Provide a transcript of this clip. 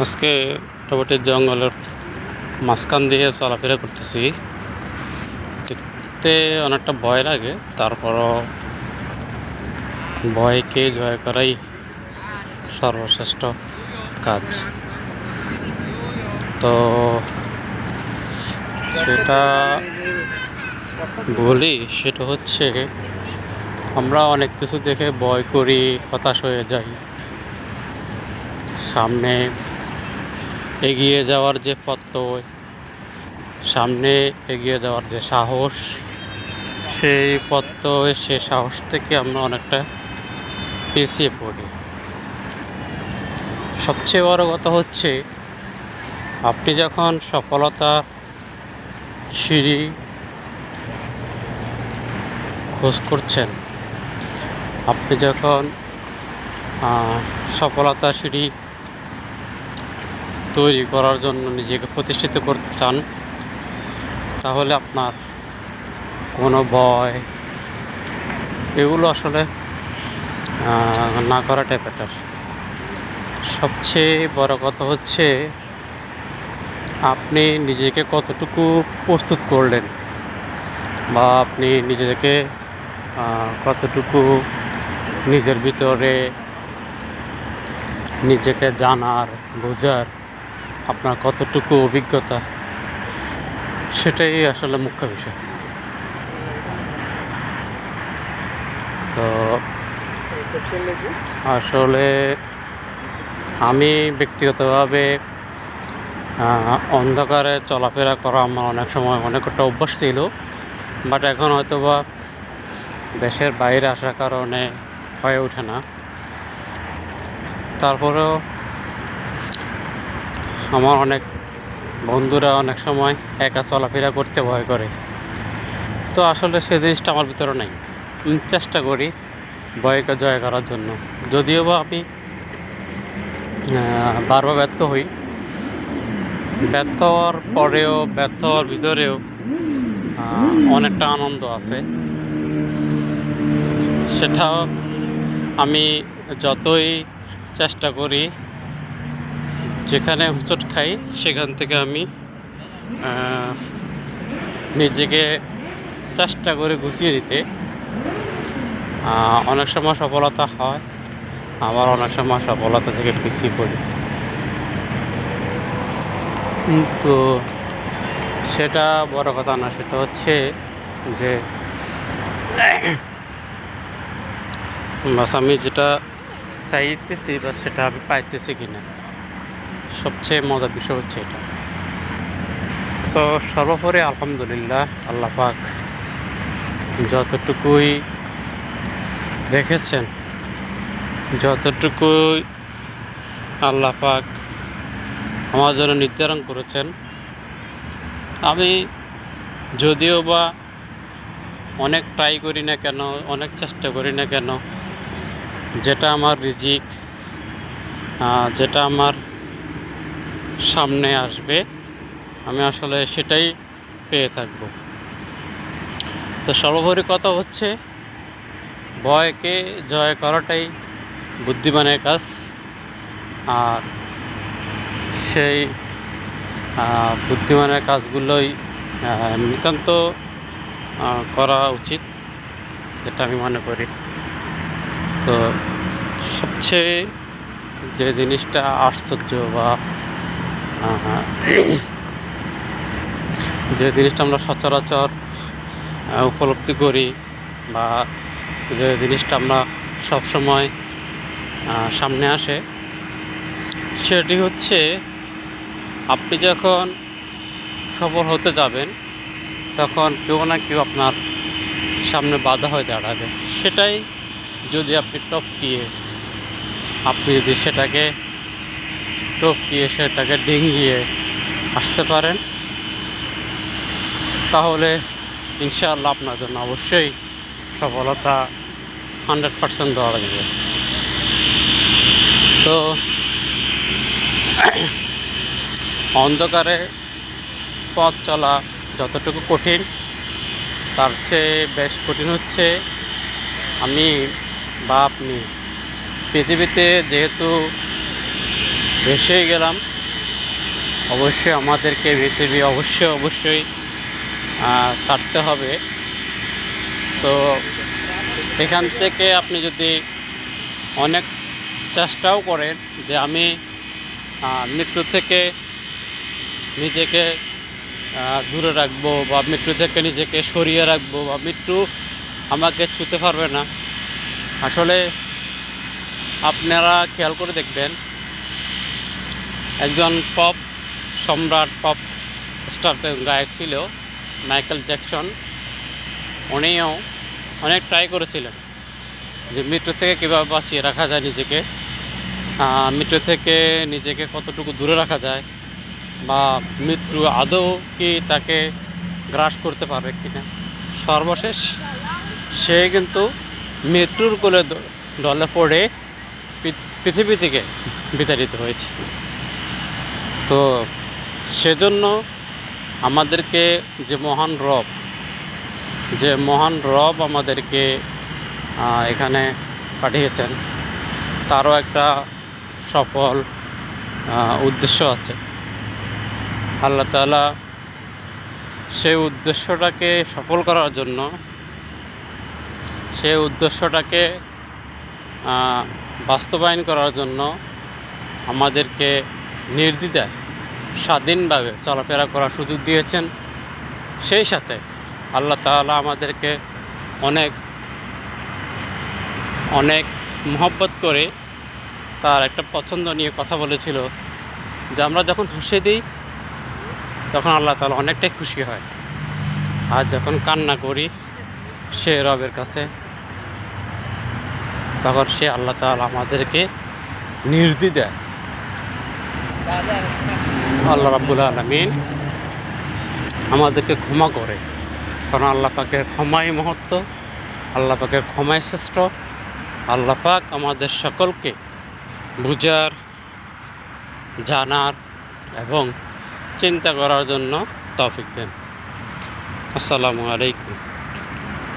আজকে মোটামুটি জঙ্গলের মাঝখান দিয়ে চলাফেরা করতেছি। দেখতে অনেকটা ভয় লাগে, তারপরও ভয়কে জয় করাই সর্বশ্রেষ্ঠ কাজ। তো সেটা বলি, সেটা হচ্ছে আমরা অনেক কিছু দেখে ভয় করি, হতাশ হয়ে যাই। সামনে এগিয়ে যাওয়ার যে প্রত্যয়, সামনে এগিয়ে যাওয়ার যে সাহস, সেই প্রত্যয়, সে সাহস থেকে আমরা অনেকটা পিছিয়ে পড়ি। সবচেয়ে বড় কথা হচ্ছে, আপনি যখন সফলতার সিঁড়ি খোঁজ করছেন, আপনি যখন সফলতার সিঁড়ি তৈরি করার জন্য নিজেকে প্রতিষ্ঠিত করতে চান, তাহলে আপনার কোনো ভয় এগুলো আসলে না করাটাই বেটার। সবচেয়ে বড় কথা হচ্ছে, আপনি নিজেকে কতটুকু প্রস্তুত করলেন, বা আপনি নিজেকে কতটুকু নিজের ভিতরে নিজেকে জানার, বোঝার আপনার কতটুকু অভিজ্ঞতা, সেটাই আসলে মুখ্য বিষয়। তো আসলে আমি ব্যক্তিগতভাবে অন্ধকারে চলাফেরা করা আমার অনেক সময় অনেকটা অভ্যাস ছিল, বাট এখন হয়তোবা দেশের বাইরে আসার কারণে হয়ে ওঠে না। তারপরেও আমার অনেক বন্ধুরা অনেক সময় একা চলাফেরা করতে ভয় করে। তো আসলে সে জিনিসটা আমার ভিতরে নাই। আমি চেষ্টা করি ভয়কে জয় করার জন্য, যদিও বা আমি বারবার ব্যর্থ হই। ব্যর্থ হওয়ার পরেও, ব্যর্থ হওয়ার ভিতরেও অনেকটা আনন্দ আছে। সেটাও আমি যতই চেষ্টা করি, যেখানে হোঁচট খাই সেখান থেকে আমি নিজেকে চেষ্টা করে গুছিয়ে দিতে। অনেক সময় সফলতা হয়, আবার অনেক সময় সফলতা থেকে পিছিয়ে পড়ি। কিন্তু সেটা বড় কথা না, সেটা হচ্ছে যে বাস আমি যেটা চাইতেছি বা সেটা আমি পাইতেছি কিনা, সবচেয়ে মজার বিষয় হচ্ছে এটা। তো সর্বোপরি আলহামদুলিল্লাহ, আল্লাহ পাক যতটুকুই রেখেছেন, যতটুকুই আল্লাহ পাক আমার জন্য নির্ধারণ করেছেন, আমি যদিও বা অনেক ট্রাই করি না কেন, অনেক চেষ্টা করি না কেন, যেটা আমার রিজিক, যেটা আমার সামনে আসবে, আমি আসলে সেটাই পেয়ে থাকব। তো সর্বোপরি কথা হচ্ছে, ভয়কে জয় করাটাই বুদ্ধিমানের কাজ। আর সেই বুদ্ধিমানের কাজগুলোই নিতান্ত করা উচিত, যেটা আমি মনে করি। তো সবচেয়ে যে জিনিসটা আশ্চর্য, বা যে জিনিসটা আমরা সচরাচর উপলব্ধি করি, বা যে জিনিসটা আমরা সবসময় সামনে আসে, সেটি হচ্ছে, আপনি যখন সফল হতে যাবেন, তখন কেউ না কেউ আপনার সামনে বাধা হয়ে দাঁড়াবে। সেটাই যদি আপনি আপনি যদি সেটাকে সেটাকে ডিঙ্গিয়ে আসতে পারেন, তাহলে ইনশাআল্লাহ আপনার জন্য অবশ্যই সফলতা 100% দেওয়া যাবে। তো অন্ধকারে পথ চলা যতটুকু কঠিন, তার চেয়ে বেশ কঠিন হচ্ছে আমি বা আপনি পৃথিবীতে যেহেতু ভেসেই গেলাম, অবশ্যই আমাদেরকে পৃথিবী অবশ্যই ছাড়তে হবে। তো এখান থেকে আপনি যদি অনেক চেষ্টাও করেন যে আমি মৃত্যু থেকে নিজেকে দূরে রাখবো বা মৃত্যু থেকে নিজেকে সরিয়ে রাখবো বা মৃত্যু আমাকে ছুঁতে পারবে না, আসলে আপনারা খেয়াল করে দেখবেন একজন পপ সম্রাট, পপ স্টার গায়ক ছিল মাইকেল জ্যাকসন। উনিও অনেক ট্রাই করেছিলেন যে মৃত্যু থেকে কীভাবে বাঁচিয়ে রাখা যায় নিজেকে, মৃত্যু থেকে নিজেকে কতটুকু দূরে রাখা যায়, বা মৃত্যু আদৌ কি তাকে গ্রাস করতে পারবে কি না। সর্বশেষ সে কিন্তু মৃত্যুর কোলে ঢলে পড়ে পৃথিবী থেকে বিতাড়িত হয়েছে। তো সেজন্য আমাদেরকে যে মহান রব আমাদেরকে এখানে পাঠিয়েছেন, তারও একটা সফল উদ্দেশ্য আছে। আল্লাহ তাআলা সেই উদ্দেশ্যটাকে সফল করার জন্য, সেই উদ্দেশ্যটাকে বাস্তবায়ন করার জন্য আমাদেরকে নির্দ্বিধায় স্বাধীনভাবে চলাফেরা করার সুযোগ দিয়েছেন। সেই সাথে আল্লাহ তাআলা আমাদেরকে অনেক মহব্বত করে তার একটা পছন্দ নিয়ে কথা বলেছিল যে আমরা যখন হাসি দিই তখন আল্লাহ তাআলা অনেকটাই খুশি হয়, আর যখন কান্না করি সে রবের কাছে, তখন সে আল্লাহ তাআলা আমাদেরকে নির্দ্বিধায়, আল্লাহ রাব্বুল আলামিন আমাদেরকে ক্ষমা করে। কারণ আল্লাহ পাকের ক্ষমাই মহত্ব, আল্লাহ পাকের ক্ষমাই শ্রেষ্ঠ। আল্লাহ পাক আমাদের সকলকে বুঝার, জানার এবং চিন্তা করার জন্য তৌফিক দেন। আসসালামু আলাইকুম।